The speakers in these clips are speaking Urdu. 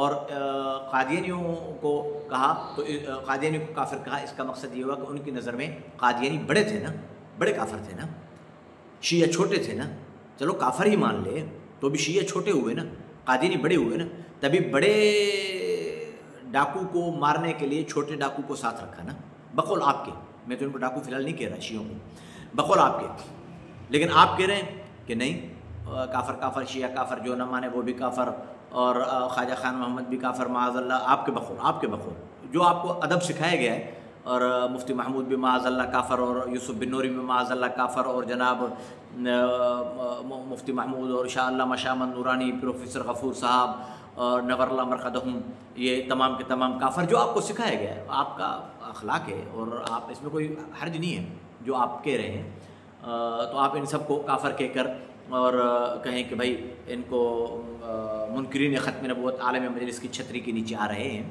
اور قادیانیوں کو کہا تو قادیانیوں کو کافر کہا، اس کا مقصد یہ ہوا کہ ان کی نظر میں قادیانی بڑے تھے نا، بڑے کافر تھے نا، شیعہ چھوٹے تھے نا، چلو کافر ہی مان لے تو بھی شیعہ چھوٹے ہوئے نا، قادیانی بڑے ہوئے نا، تبھی بڑے ڈاکو کو مارنے کے لیے چھوٹے ڈاکو کو ساتھ رکھا نا، بقول آپ کے، میں تو ان کو ڈاکو فی الحال نہیں کہہ رہا شیعوں کو، بقول آپ کے، لیکن آپ کہہ رہے ہیں کہ نہیں کافر کافر، شیعہ کافر، جو نہ مانے وہ بھی کافر، اور خواجہ خان محمد بھی کافر معاذ اللہ، آپ کے بقول جو آپ کو ادب سکھایا گیا ہے، اور مفتی محمود بھی معاذ اللہ کافر، اور یوسف بن نوری بھی معاذ اللہ کافر، اور جناب مفتی محمود اور شاہ علامہ شامن نورانی، پروفیسر غفور صاحب اور نور اللہ مرقدہم، یہ تمام کے تمام کافر، جو آپ کو سکھایا گیا ہے، آپ کا اخلاق ہے اور آپ اس میں کوئی حرج نہیں ہے جو آپ کہہ رہے ہیں، تو آپ ان سب کو کافر کہہ کر اور کہیں کہ بھائی ان کو منکرین ختم نبوت عالم مجلس کی چھتری کے نیچے آ رہے ہیں،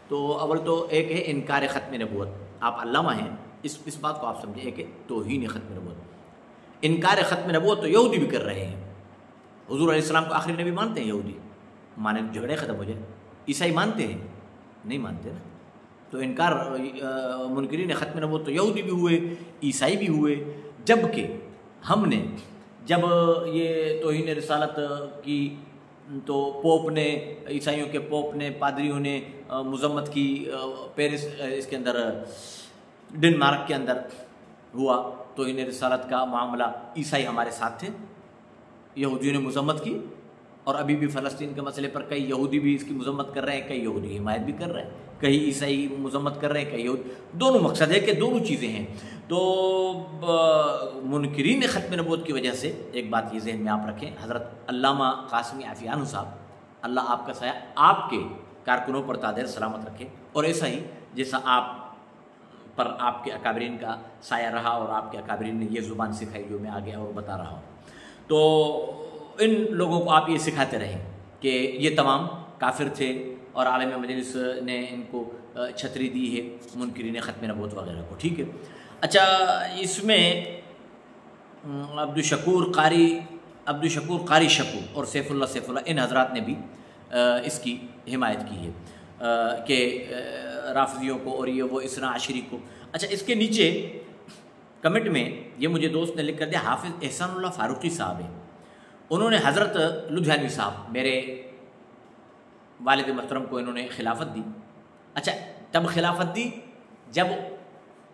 تو اول تو ایک ہے انکار ختم نبوت، آپ علامہ ہیں، اس بات کو آپ سمجھیں، ایک ہے توہین ختم نبوت، انکار ختم نبوت تو یہودی بھی کر رہے ہیں، حضور علیہ السلام کو آخری نبی مانتے ہیں یہودی، مانے جھگڑے ختم ہو جائے، عیسائی مانتے ہیں؟ نہیں مانتے نا، تو انکار منکرین ختم نبوت تو یہودی بھی ہوئے، عیسائی بھی ہوئے، جبکہ ہم نے جب یہ توہین رسالت کی تو پوپ نے، عیسائیوں کے پوپ نے، پادریوں نے مذمت کی، پیرس اس کے اندر ڈنمارک کے اندر ہوا توہین رسالت کا معاملہ، عیسائی ہمارے ساتھ تھے، یہودیوں نے مذمت کی، اور ابھی بھی فلسطین کے مسئلے پر کئی یہودی بھی اس کی مذمت کر رہے ہیں، کئی یہودی حمایت بھی کر رہے ہیں، کئی عیسائی مذمت کر رہے ہیں، کئی یہودی، دونوں مقصد ہے کہ دونوں چیزیں ہیں، تو منکرین ختم نبوت کی وجہ سے ایک بات یہ ذہن میں آپ رکھیں، حضرت علامہ قاسمی عافیانو صاحب، اللہ آپ کا سایہ آپ کے کارکنوں پر تادیر سلامت رکھے، اور ایسا ہی جیسا آپ پر آپ کے اکابرین کا سایہ رہا اور آپ کے اکابرین نے یہ زبان سکھائی جو میں آگے اور بتا رہا ہوں، تو ان لوگوں کو آپ یہ سکھاتے رہیں کہ یہ تمام کافر تھے اور عالم مجلس نے ان کو چھتری دی ہے منکرین ختم نبوت وغیرہ کو، ٹھیک ہے۔ اچھا، اس میں عبدالشکور قاری شکو اور سیف اللہ ان حضرات نے بھی اس کی حمایت کی ہے کہ رافضیوں کو اور یہ وہ اثنا عشری کو۔ اچھا، اس کے نیچے کمنٹ میں یہ مجھے دوست نے لکھ کر دیا، حافظ احسان اللہ فاروقی صاحب ہیں، انہوں نے حضرت لدھیانوی صاحب میرے والد محترم کو انہوں نے خلافت دی۔ اچھا، تب خلافت دی جب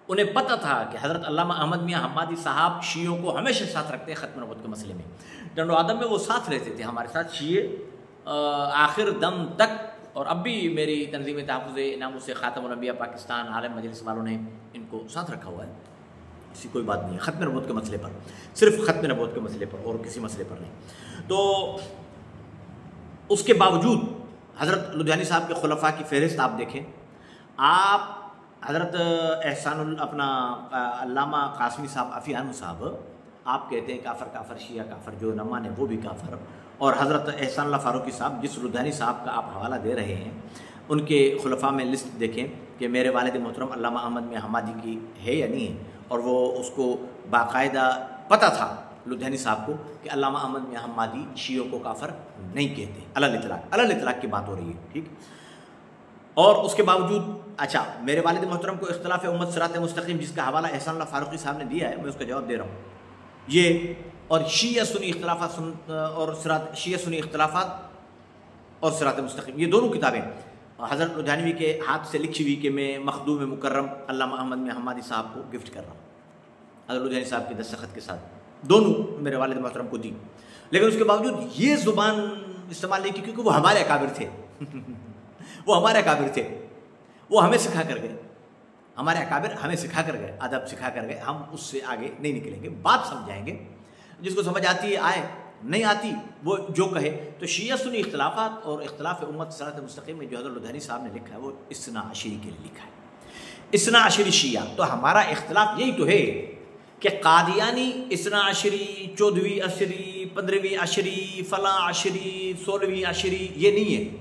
انہیں پتہ تھا کہ حضرت علامہ احمد میاں حمادی صاحب شیعوں کو ہمیشہ ساتھ رکھتے ہیں ختم نبوت کے مسئلے میں، ڈنڈ و آدم میں وہ ساتھ رہتے تھے ہمارے ساتھ، شیعہ آخر دم تک، اور اب بھی میری تنظیم تحفظ ناموس خاتم الانبیاء پاکستان عالم مجلس والوں نے ان کو ساتھ رکھا ہوا ہے، ایسی کوئی بات نہیں ہے ختم نبوت کے مسئلے پر، صرف ختم نبوت کے مسئلے پر اور کسی مسئلے پر نہیں۔ تو اس کے باوجود حضرت لدھیانی صاحب کے خلفاء کی فہرست آپ دیکھیں، آپ حضرت اپنا علامہ قاسمی صاحب عافیانو صاحب، آپ کہتے ہیں کافر کافر، شیعہ کافر، جو نہ مانے وہ بھی کافر، اور حضرت احسان اللہ فاروقی صاحب جس لدھیانی صاحب کا آپ حوالہ دے رہے ہیں ان کے خلفاء میں لسٹ دیکھیں کہ میرے والد محترم علامہ احمد میاں حمادی کی ہے یا نہیں ہے، اور وہ اس کو باقاعدہ پتہ تھا لدھیانی صاحب کو کہ علامہ احمد میاں حمادی شیعوں کو کافر نہیں کہتے، علی الاطلاق کی بات ہو رہی ہے، ٹھیک۔ اور اس کے باوجود اچھا، میرے والد محترم کو اختلاف امت صراط مستقیم جس کا حوالہ احسان اللہ فاروقی صاحب نے دیا ہے، میں اس کا جواب دے رہا ہوں، یہ اور شیعہ سنی اختلافات اور صراط مستقیم، یہ دونوں کتابیں حضرت لدھیانوی کے ہاتھ سے لکھی ہوئی کہ میں مخدوم مکرم علامہ احمد میاں حمادی صاحب کو گفٹ کر رہا ہوں، حضرت لدھیانی صاحب کے دستخط کے ساتھ، دونوں میرے والد محترم کو دی، لیکن اس کے باوجود یہ زبان استعمال نہیں کی کیونکہ وہ ہمارے اکابر تھے وہ ہمارے اکابر تھے، وہ ہمیں سکھا کر گئے، ہمارے اکابر ہمیں سکھا کر گئے، ادب سکھا کر گئے، ہم اس سے آگے نہیں نکلیں گے، بات سمجھائیں گے، جس کو سمجھ آتی ہے آئے، نہیں آتی وہ جو کہے۔ تو شیعہ سنی اختلافات اور اختلاف امت صراط مستقیم میں جو حضرت لدھیانی صاحب نے لکھا ہے وہ اثنا عشری کے لیے لکھا ہے، اثنا عشری شیعہ۔ تو ہمارا اختلاف یہی تو ہے کہ قادیانی اثنا عشری، 14ویں عشری، 15ویں عشری، فلاں عشری، 16ویں عشری، یہ نہیں ہے،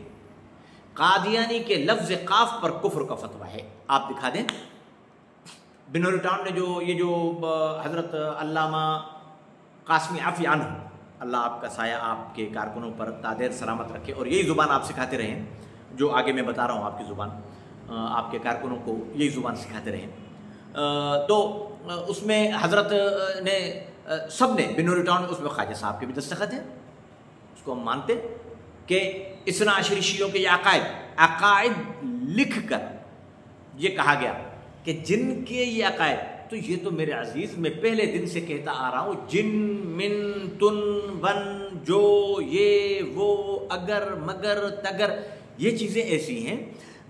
قادیانی کے لفظ قاف پر کفر کا فتویٰ ہے، آپ دکھا دیں۔ بنوری ٹاؤن نے جو حضرت علامہ قاسمی عافیانو، اللہ آپ کا سایہ آپ کے کارکنوں پر تادیر سلامت رکھے اور یہی زبان آپ سکھاتے رہیں، جو آگے میں بتا رہا ہوں آپ کی زبان، آپ کے کارکنوں کو یہی زبان سکھاتے رہیں۔ تو اس میں حضرت نے سب نے بنوری ٹاؤن میں، اس میں خواجہ صاحب کے بھی دستخط ہیں، اس کو ہم مانتے کہ اثنا عشری شیعوں کے یہ عقائد لکھ کر یہ کہا گیا کہ جن کے یہ عقائد، تو یہ تو میرے عزیز میں پہلے دن سے کہتا آ رہا ہوں، جن من تن ون جو یہ وہ اگر مگر تگر، یہ چیزیں ایسی ہیں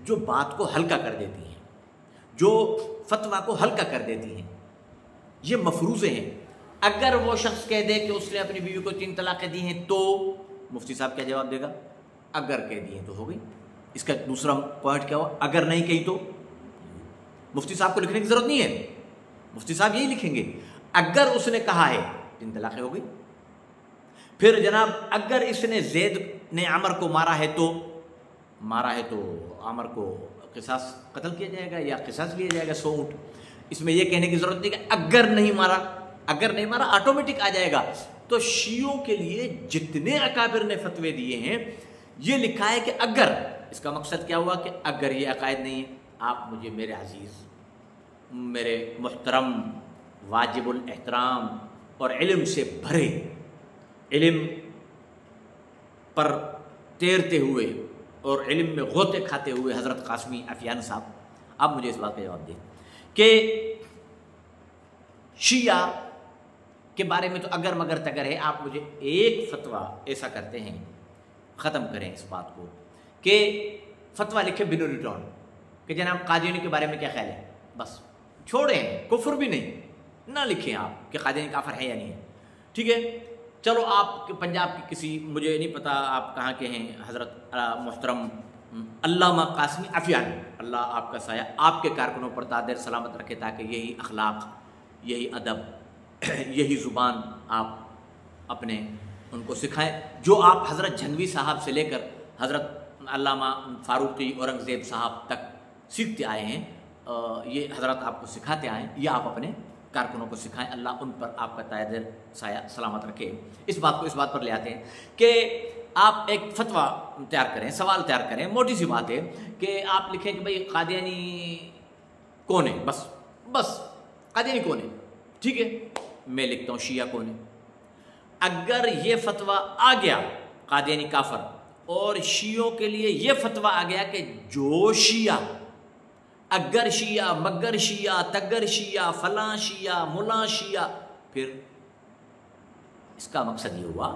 جو بات کو ہلکا کر دیتی ہیں، جو فتویٰ کو ہلکا کر دیتی ہیں، یہ مفروضے ہیں۔ اگر وہ شخص کہہ دے کہ اس نے اپنی بیوی کو 3 طلاقیں دی ہیں تو مفتی صاحب کیا جواب دے گا؟ اگر کہہ دی ہیں تو ہو گئی۔ اس کا دوسرا پوائنٹ کیا ہوا؟ اگر نہیں کہی تو مفتی صاحب کو لکھنے کی ضرورت نہیں ہے، مفتی صاحب یہی لکھیں گے اگر اس نے کہا ہے 3 طلاقیں ہو گئی۔ پھر جناب اگر اس نے زید نے عمر کو مارا ہے تو عمر کو قصاص قتل کیا جائے گا یا قصاص لیا جائے گا 100 اونٹ۔ اس میں یہ کہنے کی ضرورت نہیں کہ اگر نہیں مارا آٹومیٹک آ جائے گا۔ تو شیعوں کے لیے جتنے اکابر نے فتوے دیے ہیں یہ لکھا ہے کہ اگر، اس کا مقصد کیا ہوا کہ اگر یہ عقائد نہیں ہے، آپ مجھے میرے عزیز، میرے محترم، واجب الاحترام اور علم سے بھرے، علم پر تیرتے ہوئے اور علم میں غوطے کھاتے ہوئے حضرت قاسمی عفیانی صاحب، آپ مجھے اس بات کا جواب دیں کہ شیعہ کے بارے میں تو اگر مگر تگر ہے، آپ مجھے ایک فتویٰ ایسا کرتے ہیں، ختم کریں اس بات کو، کہ فتویٰ لکھے بنوری ٹاؤن کہ جناب قادیانی کے بارے میں کیا خیال ہے، بس چھوڑیں، کفر بھی نہیں، نہ لکھیں آپ کہ قادیانی کافر ہے یا نہیں ہے، ٹھیک ہے۔ چلو آپ پنجاب کی کسی، مجھے نہیں پتا آپ کہاں کے ہیں، حضرت محترم علامہ قاسمی عفیانی، اللہ آپ کا سایہ آپ کے کارکنوں پر دائر سلامت رکھے، تاکہ یہی اخلاق، یہی ادب، یہی زبان آپ اپنے ان کو سکھائیں جو آپ حضرت جھنگوی صاحب سے لے کر حضرت علامہ فاروقی اورنگزیب صاحب تک سیکھتے آئے ہیں، یہ حضرت آپ کو سکھاتے آئے ہیں، یہ آپ اپنے کارکنوں کو سکھائیں، اللہ ان پر آپ کا دائر سایہ سلامت رکھے۔ اس بات پر لے آتے ہیں کہ آپ ایک فتویٰ تیار کریں، سوال تیار کریں، موٹی سی بات ہے کہ آپ لکھیں کہ بھئی قادیانی کون ہے، بس قادیانی کون ہے، ٹھیک ہے، میں لکھتا ہوں شیعہ کون ہے۔ اگر یہ فتویٰ آ گیا قادیانی کافر، اور شیعوں کے لیے یہ فتویٰ آ گیا کہ جو شیعہ، اگر شیعہ، مگر شیعہ، تگر شیعہ، فلاں شیعہ، ملا شیعہ، پھر اس کا مقصد یہ ہوا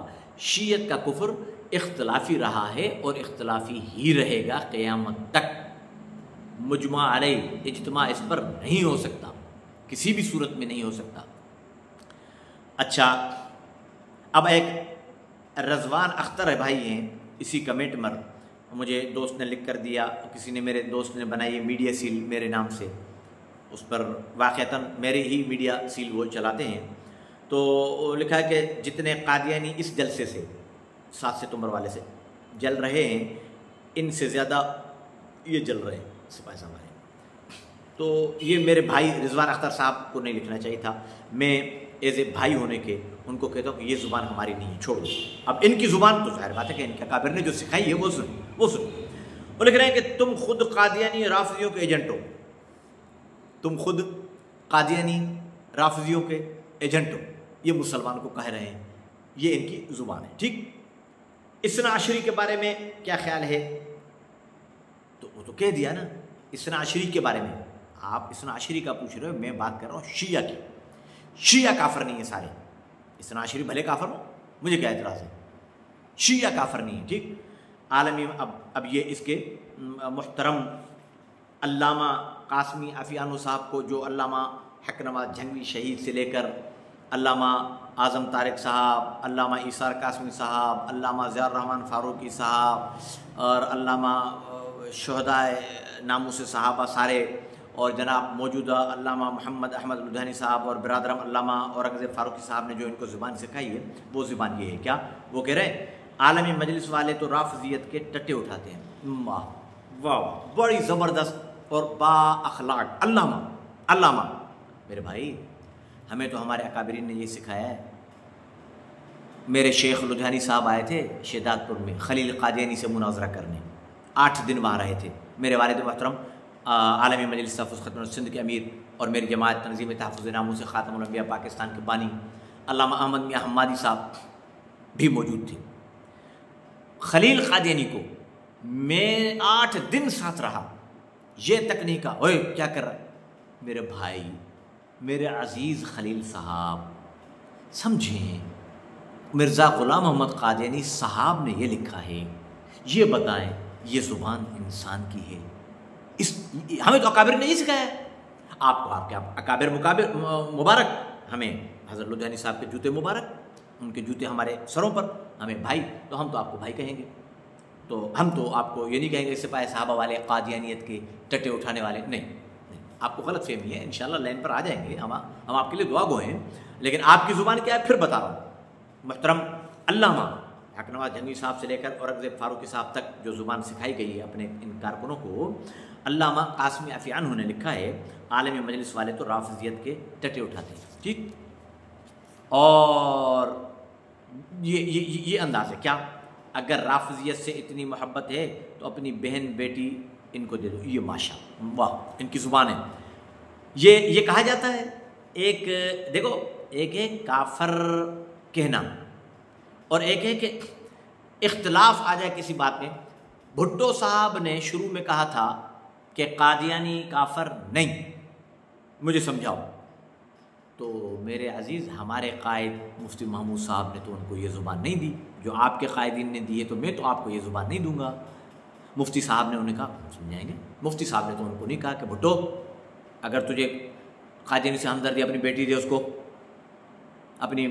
شیعت کا کفر اختلافی رہا ہے اور اختلافی ہی رہے گا قیامت تک، مجمع علیہ، اجتماع اس پر نہیں ہو سکتا، کسی بھی صورت میں نہیں ہو سکتا۔ اچھا، اب ایک رضوان اختر بھائی ہیں، اسی کمنٹ میں مجھے دوست نے لکھ کر دیا، کسی نے، میرے دوست نے بنائی میڈیا سیل میرے نام سے، اس پر واقعتاً میرے ہی میڈیا سیل وہ چلاتے ہیں، تو لکھا ہے کہ جتنے قادیانی اس جلسے سے 7 ستمبر والے سے جل رہے ہیں، ان سے زیادہ یہ جل رہے ہیں سپاہی سالار۔ تو یہ میرے بھائی رضوان اختر صاحب کو نہیں لکھنا چاہیے تھا، میں ایز اے بھائی ہونے کے ان کو کہتا ہوں کہ یہ زبان ہماری نہیں ہے، چھوڑ دو۔ اب ان کی زبان تو ظاہر بات ہے کہ ان کے اکابر نے جو سکھائی ہے وہ سن۔ وہ لکھ رہے ہیں کہ تم خود قادیانی رافضیوں کے ایجنٹ ہو، تم خود قادیانی رافضیوں کے ایجنٹ ہو، یہ مسلمان کو کہہ رہے ہیں، یہ ان کی زبان ہے، ٹھیک۔ اثنا عشری کے بارے میں کیا خیال ہے؟ تو وہ تو کہہ دیا نا، اثنا عشری کے بارے میں آپ اثنا عشری کا پوچھ رہے ہو، میں بات کر رہا ہوں شیعہ کی۔ شیعہ کافر نہیں ہے سارے، اثنا عشری بھلے کافر ہو، مجھے کیا اعتراض ہے، شیعہ کافر نہیں ہے، ٹھیک۔ عالمی اب یہ اس کے محترم علامہ قاسمی عفیانی صاحب کو، جو علامہ حق نواز جھنگوی شہید سے لے کر علامہ اعظم طارق صاحب، علامہ ایثار قاسمی صاحب، علامہ ضیاء الرحمن فاروقی صاحب اور علامہ شہدائے ناموس صحابہ سارے، اور جناب موجودہ علامہ محمد احمد لدھیانی صاحب اور برادرم علامہ اورنگزیب فاروقی صاحب نے جو ان کو زبان سکھائی ہے، وہ زبان یہ ہے کیا؟ وہ کہہ رہے ہیں عالمی مجلس والے تو رافضیت کے ٹٹے اٹھاتے ہیں۔ واہ واہ، بڑی زبردست اور با اخلاق علامہ میرے بھائی، ہمیں تو ہمارے اکابرین نے یہ سکھایا ہے۔ میرے شیخ لدھیانی صاحب آئے تھے شہداد پور میں خلیل قادیانی سے مناظرہ کرنے، 8 دن وہاں رہے تھے۔ میرے والد محترم عالمی مجلس تحفظ ختم سندھ کے امیر اور میری جماعت تنظیم تحفظ ناموس خاتم الانبیاء پاکستان کے بانی علامہ احمد میاں حمادی صاحب بھی موجود تھے۔ خلیل قادیانی کو میں 8 دن ساتھ رہا، یہ تک نہیں کہا اوئے کیا کر رہا ہے میرے بھائی، میرے عزیز خلیل صاحب سمجھیں، مرزا غلام محمد قادیانی صاحب نے یہ لکھا ہے، یہ بتائیں یہ زبان انسان کی ہے، ہمیں تو اکابر نے یہ سکھایا ہے، آپ کو آپ کے اکابر مبارک، ہمیں حضرت لدھیانی صاحب کے جوتے مبارک، ان کے جوتے ہمارے سروں پر، ہمیں بھائی تو ہم تو آپ کو بھائی کہیں گے، تو ہم تو آپ کو یہ نہیں کہیں گے سپاہ صحابہ والے قادیانیت کے ٹٹے اٹھانے والے، نہیں، آپ کو غلط فہمی ہے، انشاءاللہ لائن پر آ جائیں گے، ہم آپ کے لیے دعا گو ہیں، لیکن آپ کی زبان کیا ہے پھر بتا رہا ہوں۔ محترم علامہ حق نواز جنگی صاحب سے لے کر اورنگزیب فاروقی صاحب تک جو زبان سکھائی گئی ہے اپنے ان کارکنوں کو، علامہ قاسمی عفی عنہ نے لکھا ہے عالمی مجلس والے تو رافضیت کے ٹٹے اٹھاتے ہیں، ٹھیک، اور یہ انداز ہے کیا، اگر رافضیت سے اتنی محبت ہے تو اپنی بہن بیٹی ان کو دے دو، یہ ماشاء واہ ان کی زبان ہے۔ یہ کہا جاتا ہے، ایک دیکھو، ایک ہے کافر کہنا اور ایک ہے کہ اختلاف آ جائے کسی بات میں۔ بھٹو صاحب نے شروع میں کہا تھا کہ قادیانی کافر نہیں، مجھے سمجھاؤ، تو میرے عزیز ہمارے قائد مفتی محمود صاحب نے تو ان کو یہ زبان نہیں دی جو آپ کے قائدین نے دی ہے، تو میں تو آپ کو یہ زبان نہیں دوں گا۔ مفتی صاحب نے انہیں کہا سمجھائیں گے، مفتی صاحب نے تو ان کو نہیں کہا کہ بھٹو اگر تجھے قادیانی سے ہمدردی اپنی بیٹی دے، اس کو اپنی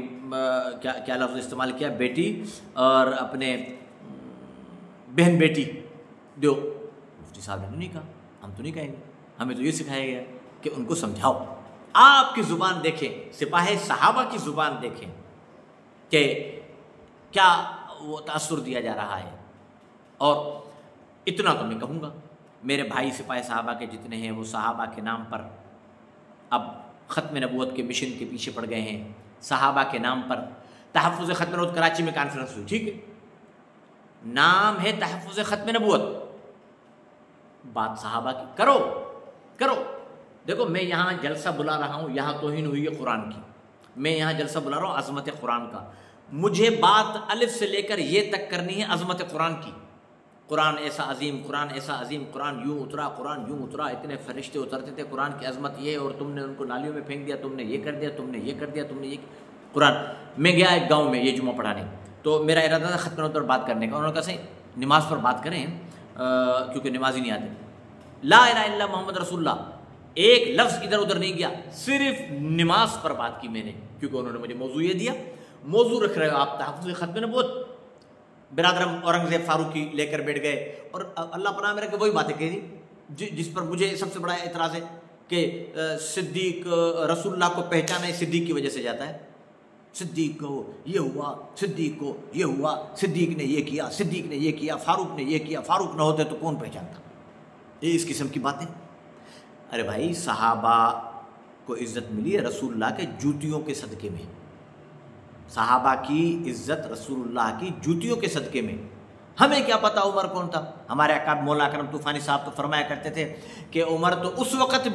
کیا لفظ استعمال کیا، بیٹی اور اپنے بہن بیٹی دو، مفتی صاحب نے تو نہیں کہا، ہم تو نہیں کہیں گے، ہمیں تو یہ سکھایا گیا کہ ان کو سمجھاؤ۔ آپ کی زبان دیکھیں، سپاہ صحابہ کی زبان دیکھیں کہ کیا وہ تأثر دیا جا رہا ہے۔ اور اتنا تو میں کہوں گا، میرے بھائی سپاہ صحابہ کے جتنے ہیں وہ صحابہ کے نام پر اب ختم نبوت کے مشن کے پیچھے پڑ گئے ہیں، صحابہ کے نام پر تحفظ ختم نبوت کراچی میں کانفرنس ہوئی، ٹھیک ہے، نام ہے تحفظ ختم نبوت، بات صحابہ کی کرو۔ دیکھو میں یہاں جلسہ بلا رہا ہوں، یہاں توہین ہوئی ہے قرآن کی، میں یہاں جلسہ بلا رہا ہوں عظمت قرآن کا، مجھے بات الف سے لے کر یہ تک کرنی ہے عظمت قرآن کی۔ قرآن ایسا عظیم، قرآن ایسا عظیم، قرآن یوں اترا، قرآن یوں اترا، اتنے فرشتے اترتے تھے، قرآن کی عظمت یہ ہے، اور تم نے ان کو نالیوں میں پھینک دیا، تم نے یہ کر دیا، تم نے یہ کر دیا، تم نے یہ قرآن۔ میں گیا ایک گاؤں میں یہ جمعہ پڑھانے، تو میرا ارادہ تھا ختم نبوت پر بات کرنے کا، انہوں نے کہا صحیح نماز پر بات کریں کیونکہ نماز ہی نہیں آتے، لا الہ الا اللہ محمد رسول اللہ، ایک لفظ ادھر ادھر نہیں گیا، صرف نماز پر بات کی میں نے، کیونکہ انہوں نے مجھے موضوع یہ دیا، موضوع رکھ رہے ہو آپ تحفظ ختم نبوت، برادرم اورنگزیب فاروقی لے کر بیٹھ گئے، اور اللہ پناہ میرا کہ وہی باتیں کہی جس پر مجھے سب سے بڑا اعتراض ہے کہ صدیق رسول اللہ کو پہچانا صدیق کی وجہ سے جاتا ہے، صدیق کو یہ ہوا، صدیق کو یہ ہوا، صدیق نے یہ کیا، صدیق نے یہ کیا، فاروق نے یہ کیا، فاروق نہ ہوتے تو کون پہچانتا، یہ اس قسم کی باتیں۔ ارے بھائی صحابہ کو عزت ملی ہے رسول اللہ کے جوتیوں کے صدقے میں، صحابہ کی عزت رسول اللہ کی جوتیوں کے صدقے میں، ہمیں کیا پتا عمر کون تھا، ہمارے اکابر مولا اکرم طوفانی صاحب تو فرمایا کرتے تھے کہ عمر تو اس وقت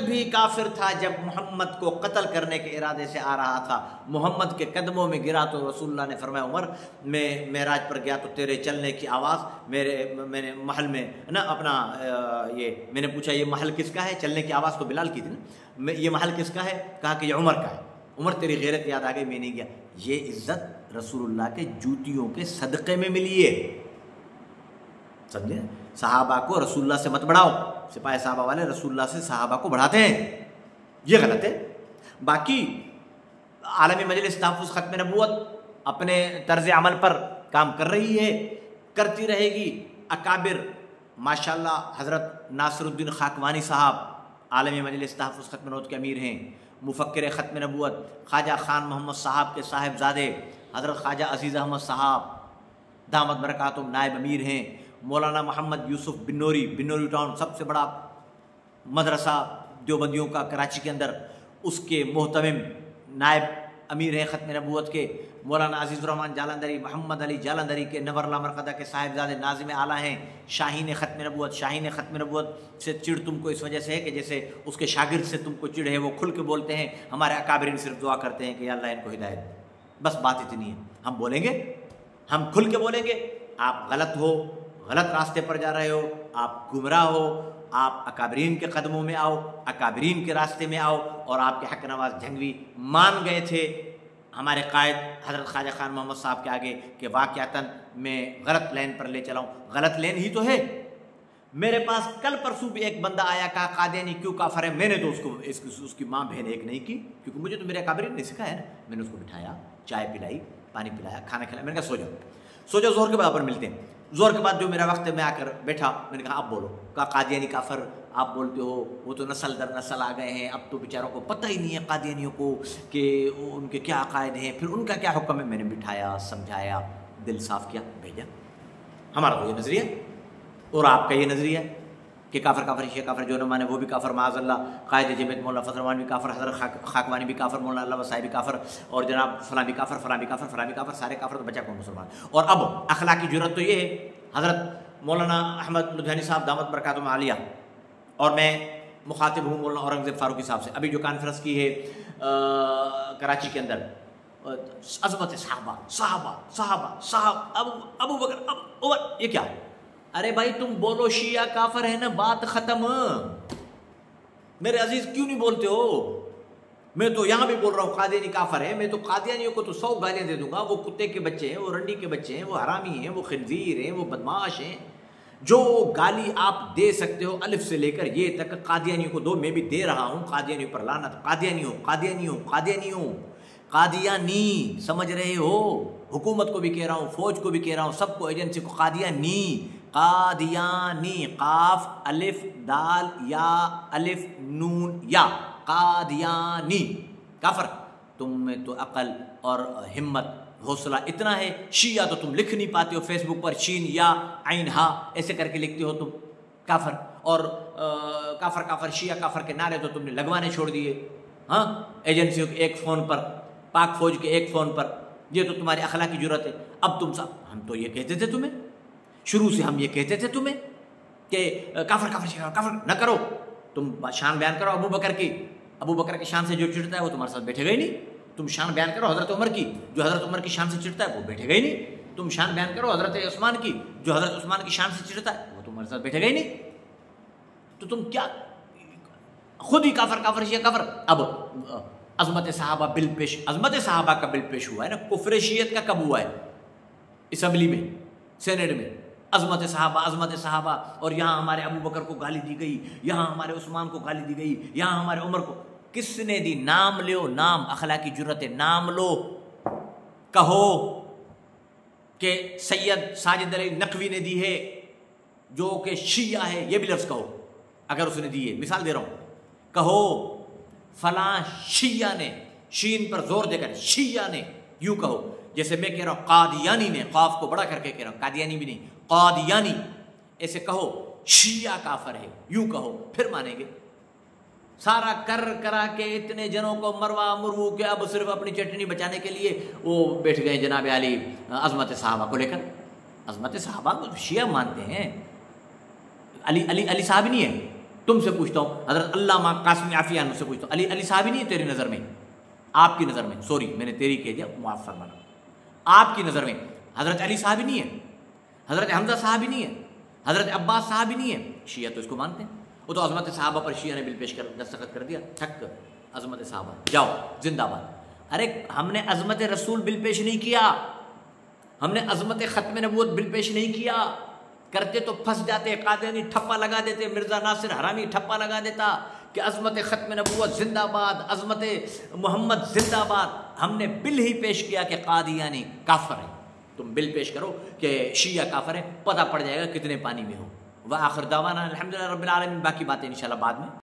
بھی کافر تھا جب محمد کو قتل کرنے کے ارادے سے آ رہا تھا، محمد کے قدموں میں گرا تو رسول اللہ نے فرمایا عمر میں معراج پر گیا تو تیرے چلنے کی آواز میں نے محل میں نا اپنا میں نے پوچھا یہ محل کس کا ہے، چلنے کی آواز تو بلال کی تھی نا، یہ محل کس کا ہے، کہا کہ یہ عمر کا ہے، عمر تیری غیرت یاد آ گئی میں نہیں گیا۔ یہ عزت رسول اللہ کے جوتیوں کے صدقے میں ملی ہے، سمجھے، صحابہ کو رسول اللہ سے مت بڑھاؤ، سپاہ صحابہ والے رسول اللہ سے صحابہ کو بڑھاتے ہیں، یہ غلط ہے۔ باقی عالمی مجلس تحفظ ختم نبوت اپنے طرز عمل پر کام کر رہی ہے، کرتی رہے گی۔ اکابر ماشاءاللہ حضرت ناصر الدین خاکوانی صاحب عالمی مجلس تحفظ ختم نبوت کے امیر ہیں، مفکر ختم نبوت خواجہ خان محمد صاحب کے صاحبزادے حضرت خواجہ عزیز احمد صاحب دامت برکاتہم نائب امیر ہیں، مولانا محمد یوسف بنوری ٹاؤن سب سے بڑا مدرسہ دیوبندیوں کا کراچی کے اندر، اس کے محتمم نائب امیر ہیں ختم نبوت کے، مولانا عزیز الرحمن جالندھری، محمد علی جالندھری کے نور اللہ مرقدہ کے صاحبزادے ناظم اعلیٰ ہیں، شاہین ختم نبوت۔ شاہین ختم نبوت سے چڑ تم کو اس وجہ سے ہے کہ جیسے اس کے شاگرد سے تم کو چڑ ہے، وہ کھل کے بولتے ہیں، ہمارے اکابرین صرف دعا کرتے ہیں کہ یا اللہ ان کو ہدایت، بس بات اتنی ہے۔ ہم بولیں گے، ہم کھل کے بولیں گے، آپ غلط ہو، غلط راستے پر جا رہے ہو، آپ گمراہ ہو، آپ اکابرین کے قدموں میں آؤ، اکابرین کے راستے میں آؤ، اور آپ کے حق نواز جھنگوی مان گئے تھے ہمارے قائد حضرت خواجہ خان محمد صاحب کے آگے کہ واقعتاً میں غلط لین پر لے چلاؤں۔ غلط لین ہی تو ہے۔ میرے پاس کل پرسوں بھی ایک بندہ آیا، کہا قادیانی کیوں کافر ہے؟ میں نے تو اس کی ماں بہن ایک نہیں کی، کیونکہ مجھے تو میرے اکابرین نے سکھایا ہے۔ میں نے اس کو بٹھایا، چائے پلائی، پانی پلایا، کھانا کھلایا، میں نے کہا سو جاؤ، زہر کے بعد پر ملتے ہیں۔ زہر کے بعد جو میرا وقت میں آ کر بیٹھا، میں نے کہا اب بولو۔ کہا قادیانی کافر آپ بولتے ہو، وہ تو نسل در نسل آ گئے ہیں، اب تو بیچاروں کو پتہ ہی نہیں ہے قادیانیوں کو کہ ان کے کیا عقائد ہیں، پھر ان کا کیا حکم ہے۔ میں نے بٹھایا، سمجھایا، دل صاف کیا، بھیجا۔ ہمارا تو یہ نظریہ اور آپ کا یہ نظریہ کہ کافر کافر شیعہ کافر، جو نہ مانے وہ بھی کافر، معاذ اللہ۔ قائد جمعیت مولانا فضل الرحمان بھی کافر، حضرت خاکوانی بھی کافر، مولانا اللہ وصائی بھی کافر، اور جناب فلاں بھی کافر، فلاں بھی کافر، فلاں بھی کافر، سارے کافر، تو بچا کون مسلمان؟ اور اب اخلاقی جرأت تو یہ ہے، حضرت مولانا احمد لدھیانی صاحب دامت برکاتہم عالیہ، اور میں مخاطب ہوں مولانا اورنگزیب فاروقی صاحب سے، ابھی جو کانفرنس کی ہے کراچی کے اندر، عظمت صحابہ صحابہ صحابہ صحابہ، ابو بکر، عمر، یہ کیا ہے؟ ارے بھائی تم بولو شیعہ کافر ہے نا، بات ختم۔ میرے عزیز کیوں نہیں بولتے ہو؟ میں تو یہاں بھی بول رہا ہوں قادیانی کافر ہے، میں تو قادیانیوں کو تو 100 گالیاں دے دوں گا، وہ کتے کے بچے ہیں، وہ رنڈی کے بچے ہیں، وہ حرامی ہیں، وہ خنزیر ہیں، وہ بدماش ہیں۔ جو گالی آپ دے سکتے ہو الف سے لے کر یہ تک قادیانیوں کو دو، میں بھی دے رہا ہوں۔ قادیانیوں پر لعنت، قادیانیوں قادیانیوں قادیانیوں، قادیانی سمجھ رہے ہو؟ حکومت کو بھی کہہ رہا ہوں، فوج کو بھی کہہ رہا ہوں، سب کو، ایجنسی کو، قادیانی قادیانی، قاف الف دال یا الف نون یا، قادیانی کافر۔ تم میں تو عقل اور ہمت، حوصلہ اتنا ہے، شیعہ تو تم لکھ نہیں پاتے ہو فیس بک پر، شین یا عین ہا ایسے کر کے لکھتے ہو تم کافر، اور کافر کافر شیعہ کافر کے نعرے تو تم نے لگوانے چھوڑ دیے، ہاں، ایجنسیوں کے ایک فون پر، پاک فوج کے ایک فون پر۔ یہ تو تمہاری اخلاقی جرأت ہے۔ اب تم سب، ہم تو یہ کہتے تھے تمہیں، شروع سے ہم یہ کہتے تھے تمہیں کہ کافر کافر شیعہ کافر نہ کرو، تم شان بیان کرو ابو بکر کی، ابو بکر کی شان سے جو چڑھتا ہے وہ تمہارے ساتھ بیٹھے گا ہی نہیں۔ تم شان بیان کرو حضرت عمر کی، جو حضرت عمر کی شان سے چڑھتا ہے وہ بیٹھے گا ہی نہیں۔ تم شان بیان کرو حضرت عثمان کی، جو حضرت عثمان کی شان سے چڑھتا ہے وہ تمہارے ساتھ بیٹھے گا ہی نہیں۔ تو تم کیا خود ہی کافر کافر شیعہ کافر۔ اب عظمت صحابہ بل پیش، عظمت صحابہ کا بل پیش ہوا ہے نا، کفر شیعت کا کب ہوا ہے؟ اسمبلی میں، سینیٹ میں، عظمت صحابہ عظمت صحابہ، اور یہاں ہمارے ابو بکر کو گالی دی گئی، یہاں ہمارے عثمان کو گالی دی گئی، یہاں ہمارے عمر کو۔ کس نے دی؟ نام لو، نام، اخلاقی جرت ہے، نام لو، کہو کہ سید ساجد علی نقوی نے دی ہے جو کہ شیعہ ہے، یہ بھی لفظ کہو اگر اس نے دی ہے۔ مثال دے رہا ہوں، کہو فلاں شیعہ نے، شین پر زور دے کر شیعہ نے، یوں کہو جیسے میں کہہ رہا ہوں قادیانی نے، قاف کو بڑا کر کے کہہ رہا ہوں، قادیانی بھی نہیں، قادیانی، ایسے کہو شیعہ کافر ہے، یوں کہو، پھر مانیں گے۔ سارا کر کرا کے اتنے جنوں کو مروا مرو کے اب صرف اپنی چٹنی بچانے کے لیے وہ بیٹھ گئے جناب علی عظمت صحابہ کو لے کر۔ عظمت صحابہ کو شیعہ مانتے ہیں، علی صحابی نہیں ہے؟ تم سے پوچھتا ہوں، حضرت علامہ قاسم عافیہ سے پوچھتا ہوں، علی صحابی نہیں ہے تیری نظر میں؟ آپ کی نظر میں، سوری میں نے تیری کہہ دیا، معاف فرمانا، آپ کی نظر میں حضرت علی صحابی نہیں ہے؟ حضرت حمزہ صحابی نہیں ہے؟ حضرت عباس صحابی نہیں ہے؟ شیعہ تو اس کو مانتے ہیں۔ وہ تو عظمت صحابہ پر شیعہ نے بل پیش کر دستخط کر دیا، ٹھک، عظمت صحابہ جاؤ زندہ باد۔ ارے ہم نے عظمت رسول بل پیش نہیں کیا، ہم نے عظمت ختم نبوت بل پیش نہیں کیا، کرتے تو پھنس جاتے، قادیانی ٹھپا لگا دیتے، مرزا ناصر حرامی ٹھپا لگا دیتا کہ عظمت ختم نبوت زندہ باد، عظمت محمد زندہ باد۔ ہم نے بل ہی پیش کیا کہ قادیانی کافر ہے، تم بل پیش کرو کہ شیعہ کافر ہے، پتہ پڑ جائے گا کتنے پانی میں ہو۔ وآخر دعوانا الحمدللہ رب العالمین، باقی باتیں انشاءاللہ بعد میں۔